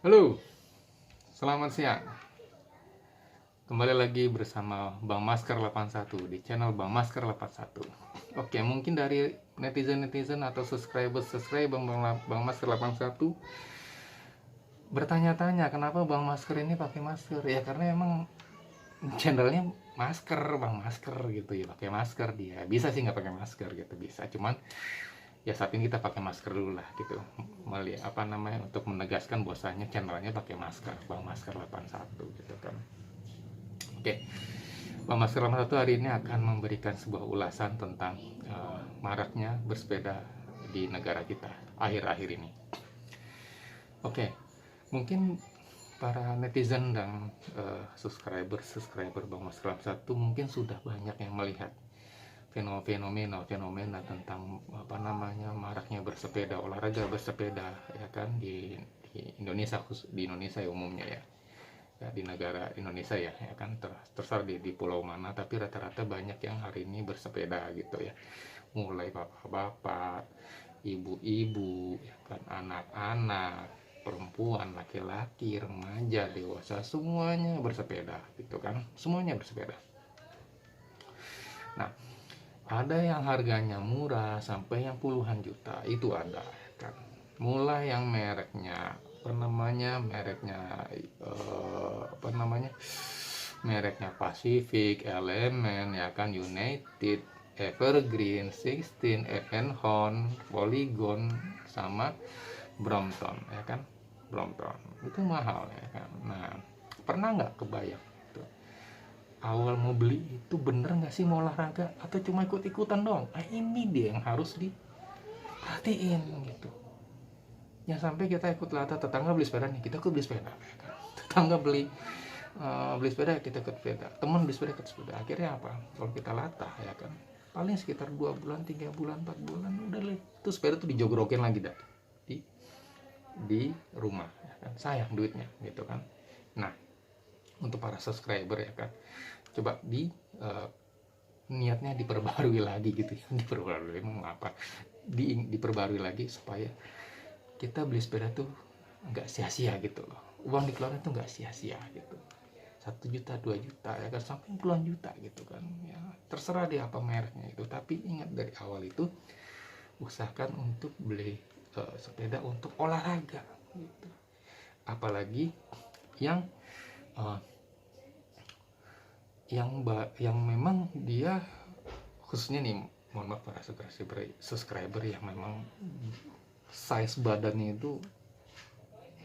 Halo, selamat siang. Kembali lagi bersama Bang Masker 81 di channel Bang Masker 81. Oke, mungkin dari netizen-netizen atau subscriber Bang Masker 81 bertanya-tanya kenapa Bang Masker ini pakai masker. Ya karena emang channelnya masker, Bang Masker gitu ya, pakai masker dia. Bisa sih nggak pakai masker gitu, bisa. Cuman ya saat ini kita pakai masker dulu lah gitu. Melihat apa namanya untuk menegaskan bahwasanya channelnya pakai masker, Bang Masker 81 gitu kan. Oke, Pak Mas Rahmat satu hari ini akan memberikan sebuah ulasan tentang maraknya bersepeda di negara kita akhir-akhir ini. Oke, mungkin para netizen dan subscriber Bang Mas Rahmat satu mungkin sudah banyak yang melihat fenomena tentang apa namanya maraknya bersepeda, olahraga bersepeda ya kan di Indonesia ya umumnya ya di negara Indonesia ya kan terserah di pulau mana, tapi rata-rata banyak yang hari ini bersepeda gitu ya, mulai bapak-bapak, ibu-ibu ya kan, anak-anak, perempuan, laki-laki, remaja, dewasa, semuanya bersepeda gitu kan, semuanya bersepeda. Nah, ada yang harganya murah sampai yang puluhan juta, itu ada ya kan, mulai yang mereknya apa namanya mereknya Pacific, Element ya kan, United, Evergreen, 16, Evenhorn, Polygon, sama Brompton ya kan. Brompton itu mahal ya kan. Nah, pernah nggak kebayang tuh, awal mau beli itu bener nggak sih mau olahraga atau cuma ikut-ikutan doang? Nah, ini dia yang harus diperhatiin gitu. Ya sampai kita ikut latah, tetangga beli sepeda nih, kita ikut beli sepeda ya kan? Tetangga beli sepeda, kita ikut sepeda, teman beli sepeda, ikut sepeda. Akhirnya apa, kalau kita latah ya kan, paling sekitar 2 bulan, 3 bulan, 4 bulan udah lah itu sepeda tuh dijogrokin lagi dah di di rumah ya kan, sayang duitnya gitu kan. Nah, untuk para subscriber ya kan, coba uh, niatnya diperbarui lagi gitu ya. Diperbarui emang apa, diperbarui lagi supaya kita beli sepeda tuh nggak sia-sia gitu loh, uang dikeluarin tuh nggak sia-sia gitu. 1 juta, 2 juta ya kan, sampai puluhan juta gitu kan ya, terserah dia apa mereknya itu, tapi ingat dari awal itu usahakan untuk beli sepeda untuk olahraga gitu. Apalagi yang uh, yang memang dia khususnya nih, mohon maaf para subscriber yang memang size badannya itu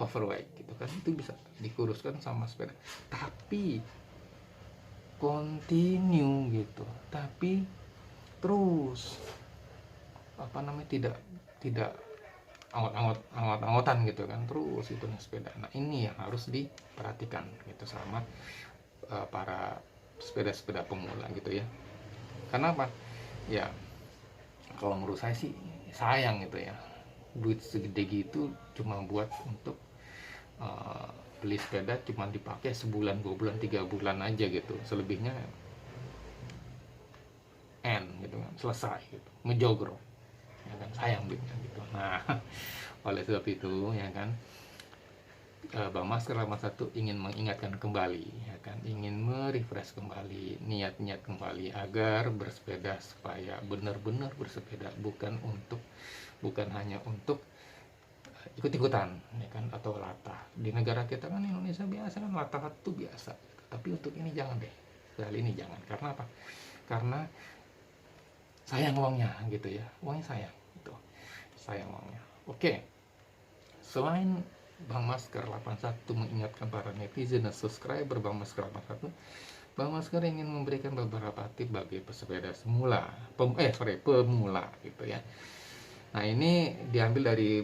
overweight gitu kan, itu bisa dikuruskan sama sepeda, tapi continue gitu, tapi terus apa namanya tidak tidak anggot-anggotan gitu kan, terus itu nih sepeda. Nah, ini yang harus diperhatikan gitu sama para sepeda-sepeda pemula gitu ya. Karena apa ya, kalau menurut saya sih sayang gitu ya, duit segede gitu cuma buat untuk uh, beli sepeda cuma dipakai sebulan, 2 bulan, 3 bulan aja gitu, selebihnya end gitu kan, selesai gitu, ngejogrok ya kan, sayang duitnya gitu. Nah, oleh sebab itu ya kan, Bang Masker Rahmat satu ingin mengingatkan kembali ya kan, ingin merefresh kembali niat-niat kembali agar bersepeda supaya benar-benar bersepeda, bukan hanya untuk ikut-ikutan ya kan, atau latah. Di negara kita kan Indonesia biasa kan latah itu biasa, tapi untuk ini jangan deh, kali ini jangan. Karena apa? Karena sayang uangnya gitu ya, uangnya sayang gitu, sayang uangnya. Oke, selain Bang Masker 81 mengingatkan para netizen dan subscriber Bang Masker 81, Bang Masker ingin memberikan beberapa tips bagi pesepeda pemula gitu ya. Nah, ini diambil dari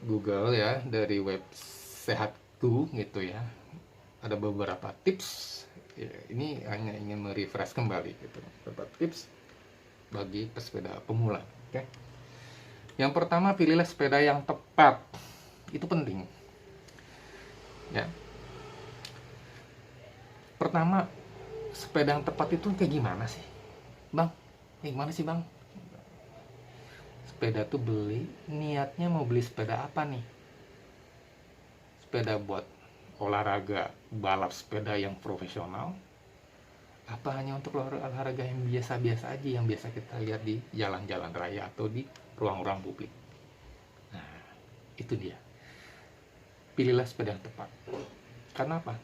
Google ya, dari web Sehatku gitu ya. Ada beberapa tips. Ya, ini hanya ingin merefresh kembali gitu. Beberapa tips bagi pesepeda pemula. Oke. Yang pertama, pilihlah sepeda yang tepat. Itu penting. Ya. Pertama, sepeda yang tepat itu kayak gimana sih, Bang? Kayak gimana sih, Bang? Sepeda tuh beli, niatnya mau beli sepeda apa nih? sepeda buat olahraga balap sepeda yang profesional, apa hanya untuk olahraga yang biasa-biasa aja, yang biasa kita lihat di jalan-jalan raya atau di ruang-ruang publik. Nah, itu dia. Pilihlah sepeda yang tepat. Karena apa?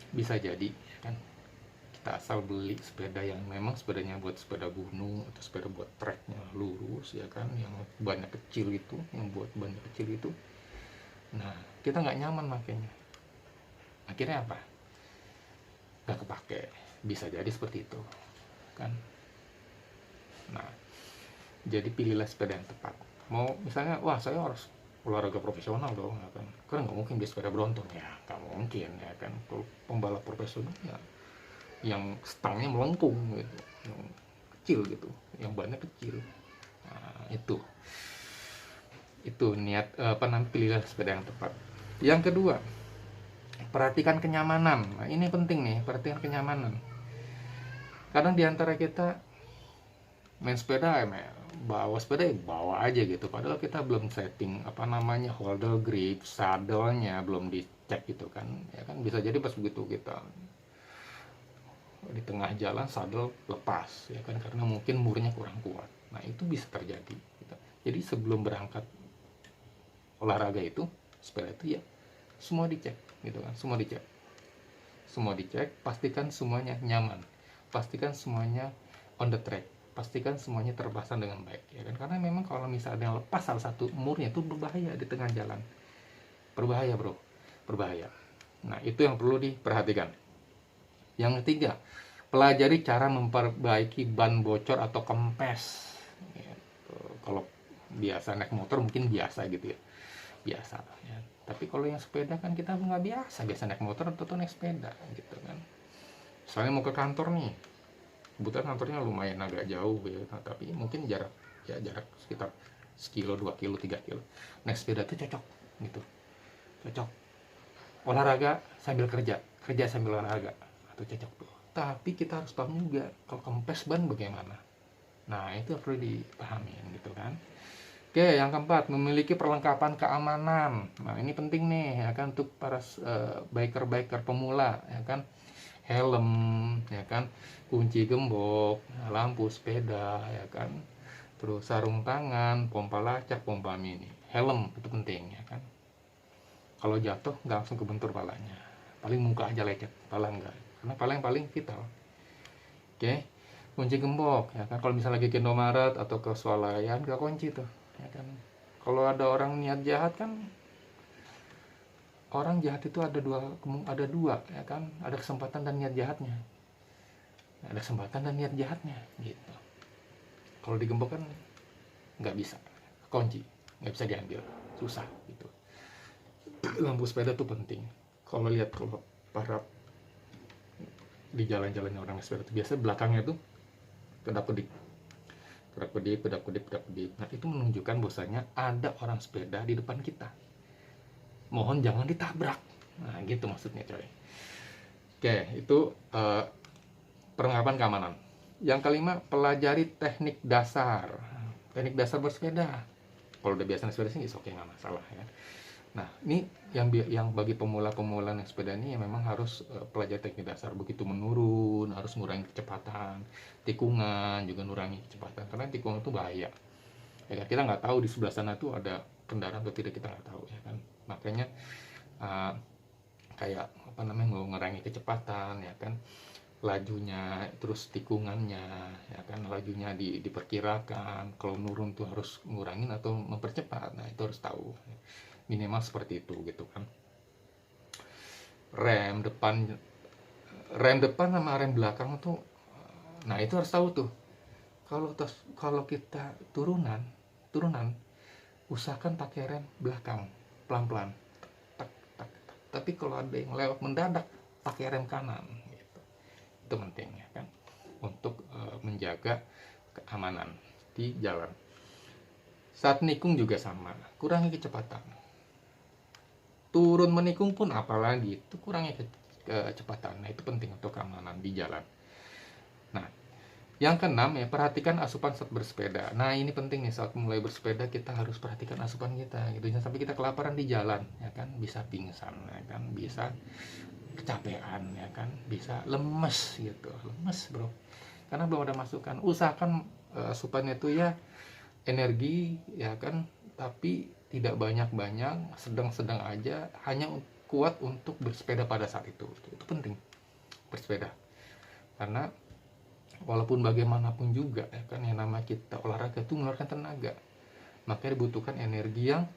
Bisa jadi kan kita asal beli sepeda yang memang sepedanya buat sepeda gunung atau sepeda buat treknya lurus ya kan, yang bannya kecil itu, yang buat bannya kecil itu. Nah, kita nggak nyaman makanya. Akhirnya apa? Nggak kepake. Bisa jadi seperti itu kan. Nah, jadi pilihlah sepeda yang tepat. Mau misalnya, wah saya harus olahraga profesional dong ya kan, karena nggak mungkin beli sepeda Brompton ya, nggak mungkin ya kan. Kalau pembalap profesional ya yang stangnya melengkung gitu, yang kecil gitu, yang bannya kecil. Nah, itu niat apa namanya, pilihlah sepeda yang tepat. Yang kedua, perhatikan kenyamanan. Nah, ini penting nih, perhatikan kenyamanan. Kadang diantara kita main sepeda ya, bawa sepeda ya bawa aja gitu, padahal kita belum setting apa namanya holder grip, sadelnya belum dicek gitu kan ya kan. Bisa jadi pas begitu kita di tengah jalan sadel lepas ya kan, karena mungkin murnya kurang kuat. Nah, itu bisa terjadi gitu. Jadi sebelum berangkat olahraga itu, sepeda itu ya semua dicek gitu kan, semua dicek, pastikan semuanya nyaman, pastikan semuanya on the track, pastikan semuanya terpasang dengan baik ya kan. Karena memang kalau misalnya lepas salah satu murnya itu berbahaya di tengah jalan, berbahaya bro, berbahaya. Nah, itu yang perlu diperhatikan. Yang ketiga, pelajari cara memperbaiki ban bocor atau kempes gitu. Kalau biasa naik motor mungkin biasa gitu ya, biasa ya. Tapi kalau yang sepeda kan kita nggak biasa naik motor atau naik sepeda gitu kan. Soalnya mau ke kantor nih, kebetulan kantornya lumayan agak jauh ya, nah, tapi mungkin jarak sekitar sekilo, 2 kilo, 3 kilo. Naik sepeda tuh cocok gitu, cocok olahraga sambil kerja sambil olahraga, atau cocok tuh. Tapi kita harus paham juga kalau kempes ban bagaimana. Nah, itu perlu dipahami gitu kan. Oke, yang keempat, memiliki perlengkapan keamanan. Nah, ini penting nih ya kan, untuk para biker pemula ya kan. Helm ya kan, kunci gembok, lampu sepeda ya kan, terus sarung tangan, pompa lacak, pompa mini. Helm itu penting ya kan. Kalau jatuh nggak langsung kebentur palanya, paling muka aja lecet, pala enggak, karena pala yang paling vital. Oke, kunci gembok ya kan, kalau misalnya lagi ke Indomaret atau ke swalayan nggak kunci tuh ya kan. Kalau ada orang niat jahat kan, orang jahat itu ada dua ya kan, ada kesempatan dan niat jahatnya, gitu. Kalau digembok kan nggak bisa, kunci nggak bisa diambil, susah gitu. Lampu sepeda tuh penting. Kalau lihat, kalau para di jalan-jalannya orang sepeda itu biasa belakangnya tuh kedap-kedip. Nah, itu menunjukkan bahwasanya ada orang sepeda di depan kita. Mohon jangan ditabrak. Nah, gitu maksudnya coy. Oke, itu perlengkapan keamanan. Yang kelima, pelajari teknik dasar bersepeda. Kalau udah biasa naik sepeda sih oke, nggak masalah ya. Nah, ini yang bagi pemula naik sepeda ini memang harus pelajari teknik dasar. Begitu menurun harus ngurangi kecepatan, tikungan juga ngurangi kecepatan, karena tikungan itu bahaya ya kan. Kita nggak tahu di sebelah sana tuh ada kendaraan atau tidak, kita nggak tahu ya kan. Makanya kayak apa namanya, ngurangi kecepatan ya kan, lajunya, terus tikungannya ya kan, lajunya diperkirakan. Kalau nurun tuh harus ngurangin atau mempercepat. Nah, itu harus tahu minimal seperti itu gitu kan. Rem depan sama rem belakang tuh, nah itu harus tahu tuh. Kalau kita turunan usahakan pakai rem belakang pelan-pelan, tak, tak, tak. Tapi kalau ada yang lewat mendadak, pakai rem kanan gitu. Itu penting ya kan, untuk menjaga keamanan di jalan. Saat nikung juga sama, kurangi kecepatan. Turun menikung pun apalagi, itu kurangi kecepatan. Nah, itu penting untuk keamanan di jalan. Nah, Yang keenam ya, perhatikan asupan saat bersepeda. Nah ini penting nih, saat mulai bersepeda kita harus perhatikan asupan kita gitu. Jangan sampai kita kelaparan di jalan ya kan, bisa pingsan ya kan, bisa kecapean ya kan, bisa lemes gitu, lemes bro, karena belum ada masukan. Usahakan asupannya itu ya energi ya kan, tapi tidak banyak-banyak, sedang-sedang aja, hanya kuat untuk bersepeda pada saat itu penting bersepeda. Karena walaupun bagaimanapun juga ya kan, yang nama kita olahraga itu mengeluarkan tenaga, makanya dibutuhkan energi yang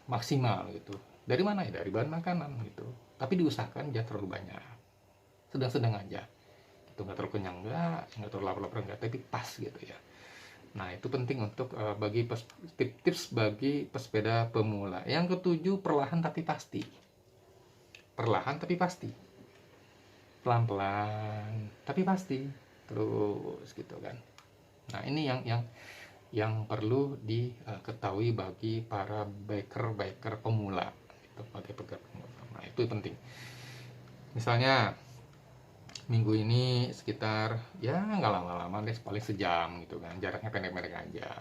maksimal gitu. Dari mana ya? Dari bahan makanan gitu, tapi diusahakan jangan terlalu banyak, sedang-sedang aja itu, nggak terlalu kenyang nggak terlalu lapar nggak, tapi pas gitu ya. Nah itu penting untuk bagi tips bagi pesepeda pemula. Yang ketujuh, perlahan tapi pasti. Perlahan tapi pasti, pelan-pelan tapi pasti, terus gitu kan. Nah ini yang perlu diketahui bagi para biker pemula gitu, bagi biker pemula. Nah itu penting. Misalnya minggu ini sekitar ya nggak lama-lama deh, paling sejam gitu kan, jaraknya pendek-pendek aja.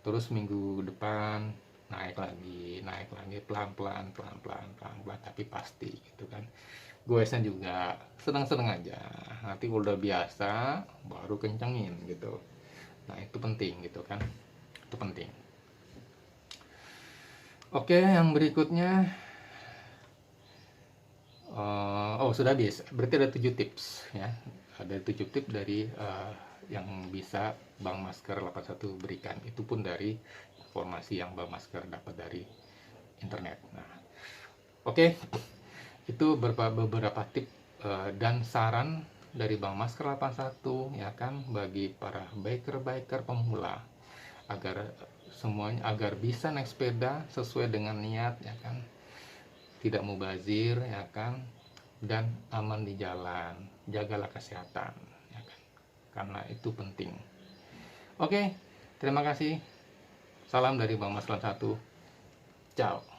Terus minggu depan naik lagi pelan-pelan tapi pasti gitu kan. Goesnya juga sedang-sedang aja, nanti udah biasa baru kencengin gitu. Nah itu penting gitu kan, itu penting. Oke, yang berikutnya sudah habis, berarti ada 7 tips ya, ada 7 tips dari yang bisa Bang Masker 81 berikan. Itu pun dari informasi yang Bang Masker dapat dari internet. Nah oke, itu beberapa tips dan saran dari Bang Masker 81 ya kan, bagi para biker pemula, agar semuanya, agar bisa naik sepeda sesuai dengan niat ya kan, tidak mubazir ya kan, dan aman di jalan. Jagalah kesehatan ya kan, karena itu penting. Oke, terima kasih. Salam dari Bang Masker 1. Ciao.